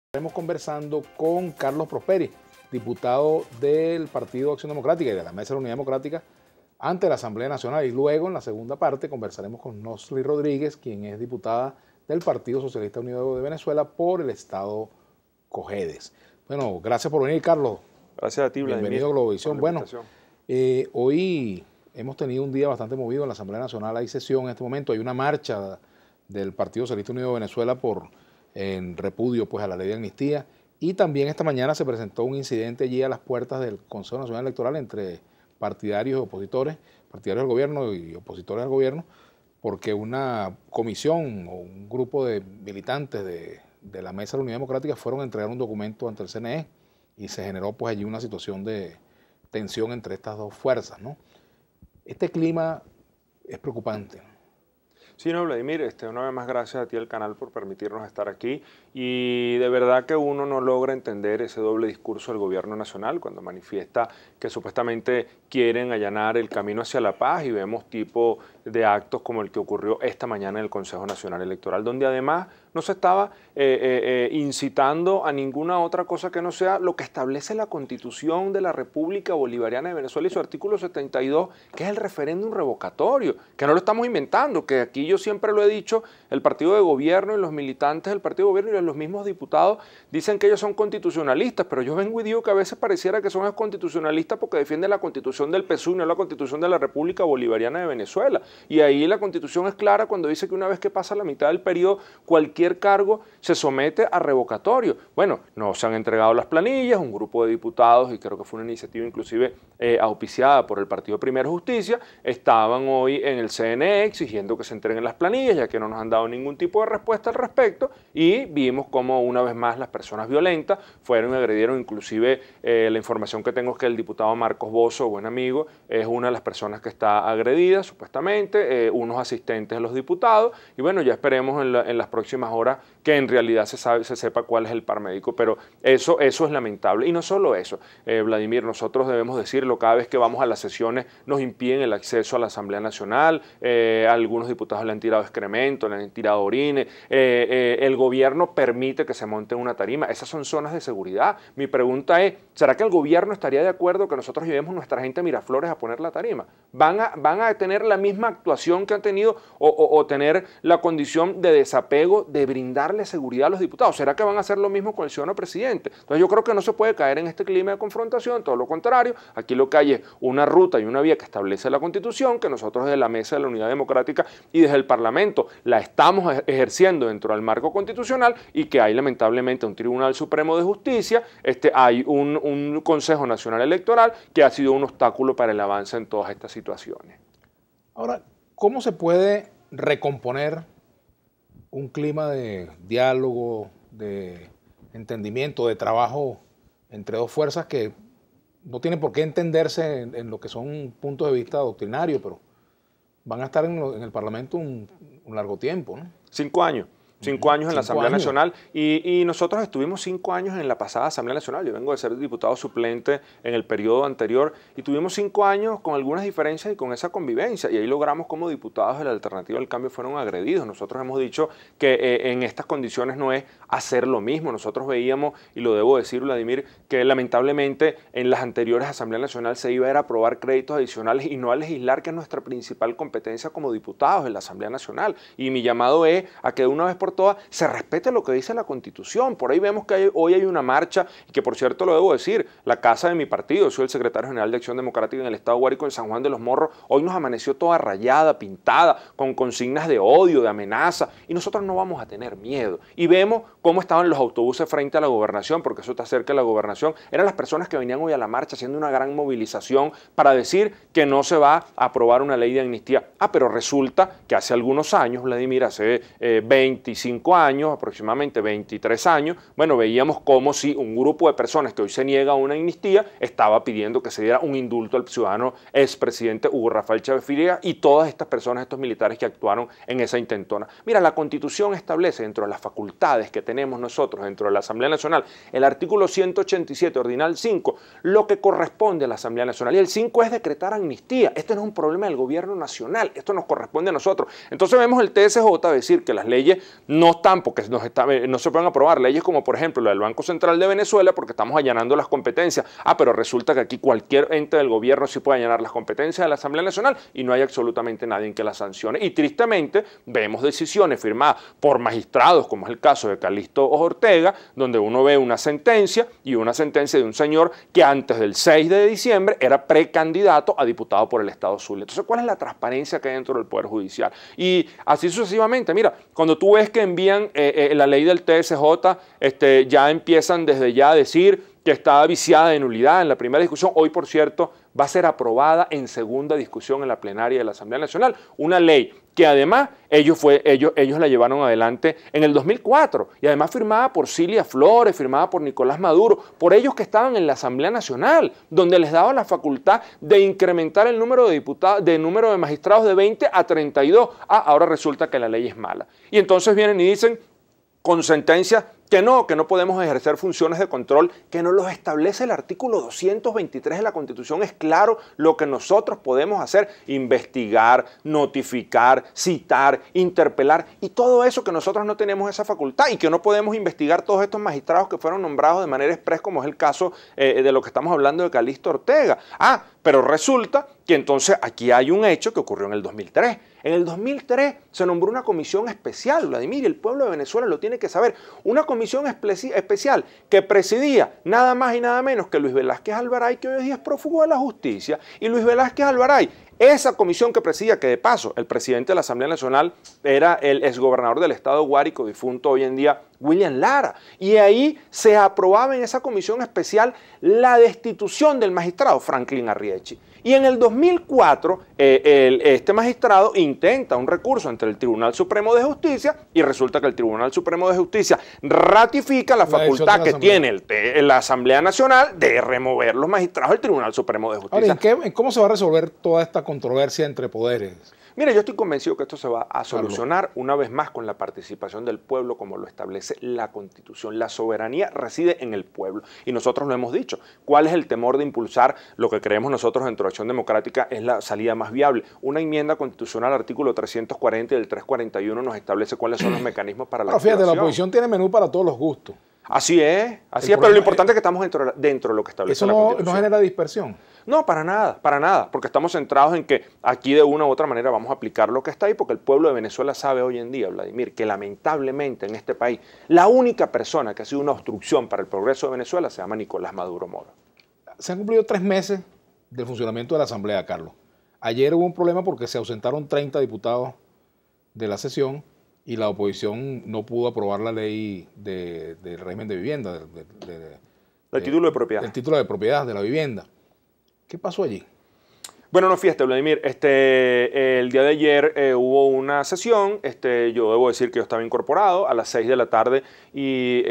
Estaremos conversando con Carlos Prosperi, diputado del Partido Acción Democrática y de la Mesa de la Unidad Democrática ante la Asamblea Nacional. Y luego, en la segunda parte, conversaremos con Nosli Rodríguez, quien es diputada del Partido Socialista Unido de Venezuela por el estado Cojedes. Bueno, gracias por venir, Carlos. Gracias a ti, Vladimir. Bienvenido a Globovisión. Bueno, hoy hemos tenido un día bastante movido en la Asamblea Nacional. Hay sesión en este momento, hay una marcha del Partido Socialista Unido de Venezuela en repudio pues, a la ley de amnistía, y también esta mañana se presentó un incidente allí a las puertas del Consejo Nacional Electoral entre partidarios y opositores, partidarios del gobierno y opositores al gobierno, porque una comisión o un grupo de militantes de la Mesa de la Unidad Democrática fueron a entregar un documento ante el CNE y se generó pues allí una situación de tensión entre estas dos fuerzas, ¿no? Este clima es preocupante. Sí, no, Vladimir, una vez más gracias a ti al canal por permitirnos estar aquí, y de verdad que uno no logra entender ese doble discurso del gobierno nacional cuando manifiesta que supuestamente quieren allanar el camino hacia la paz, y vemos tipo de actos como el que ocurrió esta mañana en el Consejo Nacional Electoral, donde además no se estaba incitando a ninguna otra cosa que no sea lo que establece la Constitución de la República Bolivariana de Venezuela y su artículo 72, que es el referéndum revocatorio, que no lo estamos inventando, que aquí yo siempre lo he dicho, el partido de gobierno y los militantes del partido de gobierno y los mismos diputados dicen que ellos son constitucionalistas, pero yo vengo y digo que a veces pareciera que son constitucionalistas porque defienden la Constitución del PSUV y no la Constitución de la República Bolivariana de Venezuela. Y ahí la Constitución es clara cuando dice que una vez que pasa la mitad del periodo, cualquier cargo se somete a revocatorio. Bueno, no se han entregado las planillas, un grupo de diputados, y creo que fue una iniciativa inclusive auspiciada por el Partido Primero Justicia, estaban hoy en el CNE exigiendo que se entreguen las planillas, ya que no nos han dado ningún tipo de respuesta al respecto, y vimos como una vez más las personas violentas fueron y agredieron. Inclusive la información que tengo es que el diputado Marcos Bozo, buen amigo, es una de las personas que está agredida supuestamente, unos asistentes de los diputados, y bueno, ya esperemos en las próximas horas que en realidad se sepa cuál es el par médico, pero eso es lamentable. Y no solo eso, Vladimir, nosotros debemos decirlo, cada vez que vamos a las sesiones nos impiden el acceso a la Asamblea Nacional, algunos diputados le han tirado excremento, le han tirado orines, el gobierno permite que se monte una tarima. Esas son zonas de seguridad. Mi pregunta es, ¿será que el gobierno estaría de acuerdo que nosotros llevemos nuestra gente a Miraflores a poner la tarima? ¿Van a tener la misma actuación que han tenido o tener la condición de desapego de brindarle seguridad a los diputados? ¿Será que van a hacer lo mismo con el ciudadano presidente? Entonces yo creo que no se puede caer en este clima de confrontación, todo lo contrario. Aquí lo que hay es una ruta y una vía que establece la Constitución, que nosotros desde la Mesa de la Unidad Democrática y desde el Parlamento la estamos ejerciendo dentro del marco constitucional, y que hay lamentablemente un Tribunal Supremo de Justicia, hay un Consejo Nacional Electoral que ha sido un obstáculo para el avance en todas estas situaciones. Ahora, ¿cómo se puede recomponer un clima de diálogo, de entendimiento, de trabajo entre dos fuerzas que no tienen por qué entenderse en lo que son puntos de vista doctrinarios, pero van a estar en el Parlamento un largo tiempo, ¿no? 5 años. 5 años en la Asamblea Nacional, y nosotros estuvimos 5 años en la pasada Asamblea Nacional. Yo vengo de ser diputado suplente en el periodo anterior, y tuvimos 5 años con algunas diferencias y con esa convivencia, y ahí logramos como diputados de la Alternativa del Cambio fueron agredidos. Nosotros hemos dicho que en estas condiciones no es hacer lo mismo. Nosotros veíamos, y lo debo decir, Vladimir, que lamentablemente en las anteriores Asambleas Nacional se iba a aprobar créditos adicionales y no a legislar, que es nuestra principal competencia como diputados de la Asamblea Nacional. Y mi llamado es a que de una vez por todas se respete lo que dice la Constitución. Por ahí vemos que hoy hay una marcha, y que por cierto lo debo decir, la casa de mi partido, soy el secretario general de Acción Democrática en el estado Guárico, en San Juan de los Morros, hoy nos amaneció toda rayada, pintada, con consignas de odio, de amenaza, y nosotros no vamos a tener miedo. Y vemos cómo estaban los autobuses frente a la gobernación, porque eso está cerca de la gobernación. Eran las personas que venían hoy a la marcha haciendo una gran movilización para decir que no se va a aprobar una ley de amnistía. Pero resulta que hace algunos años, Vladimir, hace 25 años, aproximadamente 23 años, bueno, veíamos como si un grupo de personas que hoy se niega a una amnistía estaba pidiendo que se diera un indulto al ciudadano expresidente Hugo Rafael Chávez Figueroa y todas estas personas, estos militares que actuaron en esa intentona. Mira, la Constitución establece dentro de las facultades que tenemos nosotros dentro de la Asamblea Nacional, el artículo 187, ordinal 5, lo que corresponde a la Asamblea Nacional, y el 5 es decretar amnistía. Este no es un problema del gobierno nacional, esto nos corresponde a nosotros. Entonces vemos el TSJ decir que las leyes no están, porque no se pueden aprobar leyes como por ejemplo la del Banco Central de Venezuela porque estamos allanando las competencias. Pero resulta que aquí cualquier ente del gobierno sí puede allanar las competencias de la Asamblea Nacional y no hay absolutamente nadie que las sancione. Y tristemente vemos decisiones firmadas por magistrados, como es el caso de Calixto Ortega, donde uno ve una sentencia de un señor que antes del 6 de diciembre era precandidato a diputado por el Estado Zulia. Entonces, ¿cuál es la transparencia que hay dentro del Poder Judicial? Y así sucesivamente. Mira, cuando tú ves que envían la ley del TSJ, ya empiezan desde ya a decir que estaba viciada de nulidad en la primera discusión. Hoy, por cierto, va a ser aprobada en segunda discusión en la plenaria de la Asamblea Nacional. Una ley que además ellos la llevaron adelante en el 2004 y además firmada por Cilia Flores, firmada por Nicolás Maduro, por ellos que estaban en la Asamblea Nacional, donde les daba la facultad de incrementar el número de diputados, de número de magistrados de 20 a 32. Ahora resulta que la ley es mala. Y entonces vienen y dicen con sentencias que no podemos ejercer funciones de control, que nos los establece el artículo 223 de la Constitución. Es claro lo que nosotros podemos hacer: investigar, notificar, citar, interpelar, y todo eso que nosotros no tenemos esa facultad y que no podemos investigar todos estos magistrados que fueron nombrados de manera express, como es el caso de lo que estamos hablando de Calixto Ortega. Pero resulta que entonces aquí hay un hecho que ocurrió en el 2003. En el 2003 se nombró una comisión especial, Vladimir, y el pueblo de Venezuela lo tiene que saber. Una comisión especial que presidía nada más y nada menos que Luis Velázquez Alvaray, que hoy día es prófugo de la justicia. Y Luis Velázquez Alvaray, esa comisión que presidía, que de paso el presidente de la Asamblea Nacional era el exgobernador del estado Guárico, difunto hoy en día, William Lara. Y ahí se aprobaba en esa comisión especial la destitución del magistrado Franklin Arrietty. Y en el 2004, este magistrado intenta un recurso ante el Tribunal Supremo de Justicia y resulta que el Tribunal Supremo de Justicia ratifica la facultad que tiene la Asamblea Nacional de remover los magistrados del Tribunal Supremo de Justicia. Ahora, ¿cómo se va a resolver toda esta controversia entre poderes? Mira, yo estoy convencido que esto se va a solucionar una vez más con la participación del pueblo, como lo establece la Constitución. La soberanía reside en el pueblo y nosotros lo hemos dicho. ¿Cuál es el temor de impulsar lo que creemos nosotros dentro de Acción Democrática es la salida más viable? Una enmienda constitucional, artículo 340 y el 341 nos establece cuáles son los mecanismos para la activación. Fíjate, la oposición tiene menú para todos los gustos. Así es, pero lo importante es que estamos dentro de lo que establece la Constitución. ¿Eso no genera dispersión? No, para nada, porque estamos centrados en que aquí de una u otra manera vamos a aplicar lo que está ahí, porque el pueblo de Venezuela sabe hoy en día, Vladimir, que lamentablemente en este país la única persona que ha sido una obstrucción para el progreso de Venezuela se llama Nicolás Maduro Moro. Se han cumplido 3 meses del funcionamiento de la Asamblea, Carlos. Ayer hubo un problema porque se ausentaron 30 diputados de la sesión y la oposición no pudo aprobar la ley del régimen de vivienda, del título de propiedad. El título de propiedad de la vivienda. ¿Qué pasó allí? Bueno, no, fíjate, Vladimir, el día de ayer hubo una sesión, yo debo decir que yo estaba incorporado a las 6 de la tarde y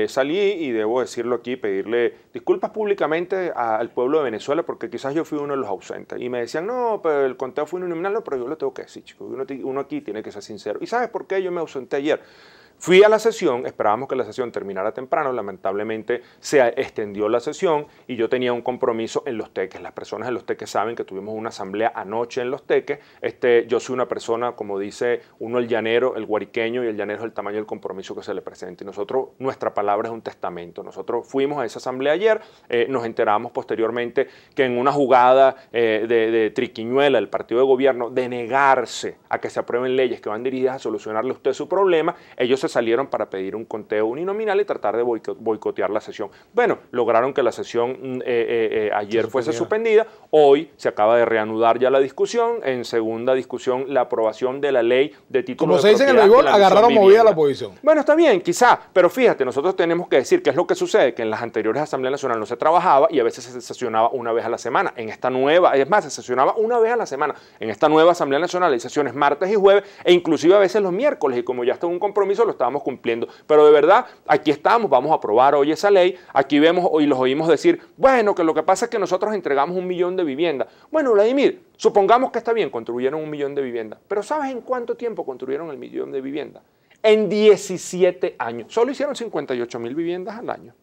salí, y debo decirlo aquí, pedirle disculpas públicamente al pueblo de Venezuela porque quizás yo fui uno de los ausentes. Y me decían, no, pero el conteo fue uninominal, no, pero yo lo tengo que decir, chicos, uno aquí tiene que ser sincero. ¿Y sabes por qué yo me ausenté ayer? Fui a la sesión, esperábamos que la sesión terminara temprano, lamentablemente se extendió la sesión y yo tenía un compromiso en Los Teques. Las personas en Los Teques saben que tuvimos una asamblea anoche en Los Teques. Yo soy una persona, como dice uno, el llanero, el guariqueño, y el llanero es el tamaño del compromiso que se le presenta. Y nosotros, nuestra palabra es un testamento. Nosotros fuimos a esa asamblea ayer, nos enteramos posteriormente que en una jugada de triquiñuela del partido de gobierno, de negarse a que se aprueben leyes que van dirigidas a solucionarle a usted su problema, ellos se salieron para pedir un conteo uninominal y tratar de boicotear la sesión. Bueno, lograron que la sesión ayer fuese suspendida. Hoy se acaba de reanudar ya la discusión. En segunda discusión, la aprobación de la ley de título de propiedad. Como se dice en el béisbol, agarraron movida la oposición. Bueno, está bien, quizá, pero fíjate, nosotros tenemos que decir qué es lo que sucede, que en las anteriores Asambleas Nacionales no se trabajaba y a veces se sesionaba una vez a la semana. En esta nueva, es más, se sesionaba una vez a la semana. En esta nueva Asamblea Nacional hay sesiones martes y jueves e inclusive a veces los miércoles, y como ya está un compromiso, lo estábamos cumpliendo. Pero de verdad, aquí estamos, vamos a aprobar hoy esa ley. Aquí vemos y los oímos decir, bueno, que lo que pasa es que nosotros entregamos 1 millón de viviendas. Bueno, Vladimir, supongamos que está bien, construyeron 1 millón de viviendas, pero ¿sabes en cuánto tiempo construyeron el 1 millón de viviendas? En 17 años. Solo hicieron 58.000 viviendas al año.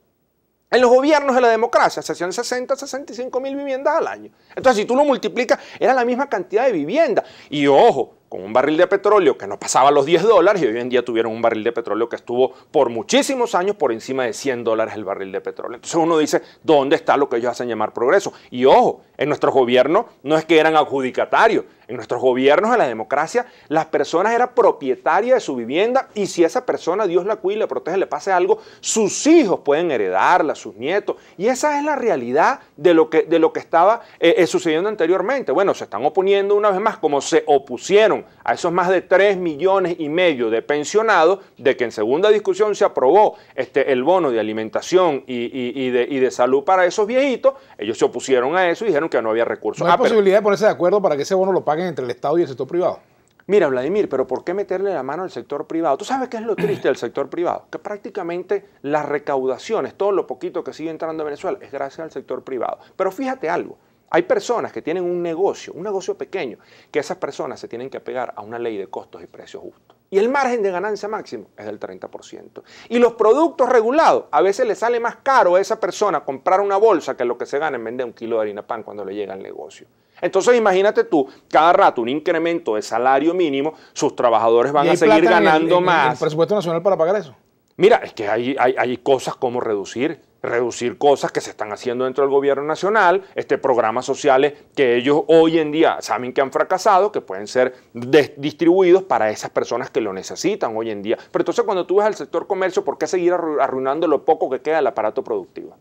En los gobiernos de la democracia se hacían 60, 65.000 viviendas al año. Entonces, si tú lo multiplicas, era la misma cantidad de viviendas. Y ojo, con un barril de petróleo que no pasaba los $10 y hoy en día tuvieron un barril de petróleo que estuvo por muchísimos años por encima de $100 el barril de petróleo. Entonces uno dice, ¿dónde está lo que ellos hacen llamar progreso? Y ojo, en nuestros gobiernos no es que eran adjudicatarios, en nuestros gobiernos de la democracia las personas eran propietarias de su vivienda y si esa persona, Dios la cuida, le protege, le pase algo, sus hijos pueden heredarla, sus nietos. Y esa es la realidad de lo que estaba sucediendo anteriormente. Bueno, se están oponiendo una vez más, como se opusieron a esos más de 3,5 millones de pensionados, de que en segunda discusión se aprobó el bono de alimentación y de salud para esos viejitos. Ellos se opusieron a eso y dijeron que no había recursos. ¿No hay posibilidad de ponerse de acuerdo para que ese bono lo paguen entre el Estado y el sector privado? Mira, Vladimir, pero ¿por qué meterle la mano al sector privado? ¿Tú sabes qué es lo triste del sector privado? Que prácticamente las recaudaciones, todo lo poquito que sigue entrando a Venezuela, es gracias al sector privado. Pero fíjate algo, hay personas que tienen un negocio pequeño, que esas personas se tienen que apegar a una ley de costos y precios justos. Y el margen de ganancia máximo es del 30%. Y los productos regulados, a veces le sale más caro a esa persona comprar una bolsa que lo que se gana en vender un kilo de harina pan cuando le llega al negocio. Entonces imagínate tú, cada rato un incremento de salario mínimo, sus trabajadores van a seguir ganando más. ¿En el presupuesto nacional para pagar eso? Mira, es que hay cosas como reducir cosas que se están haciendo dentro del gobierno nacional, programas sociales que ellos hoy en día saben que han fracasado, que pueden ser distribuidos para esas personas que lo necesitan hoy en día. Pero entonces cuando tú ves al sector comercio, ¿por qué seguir arruinando lo poco que queda del aparato productivo?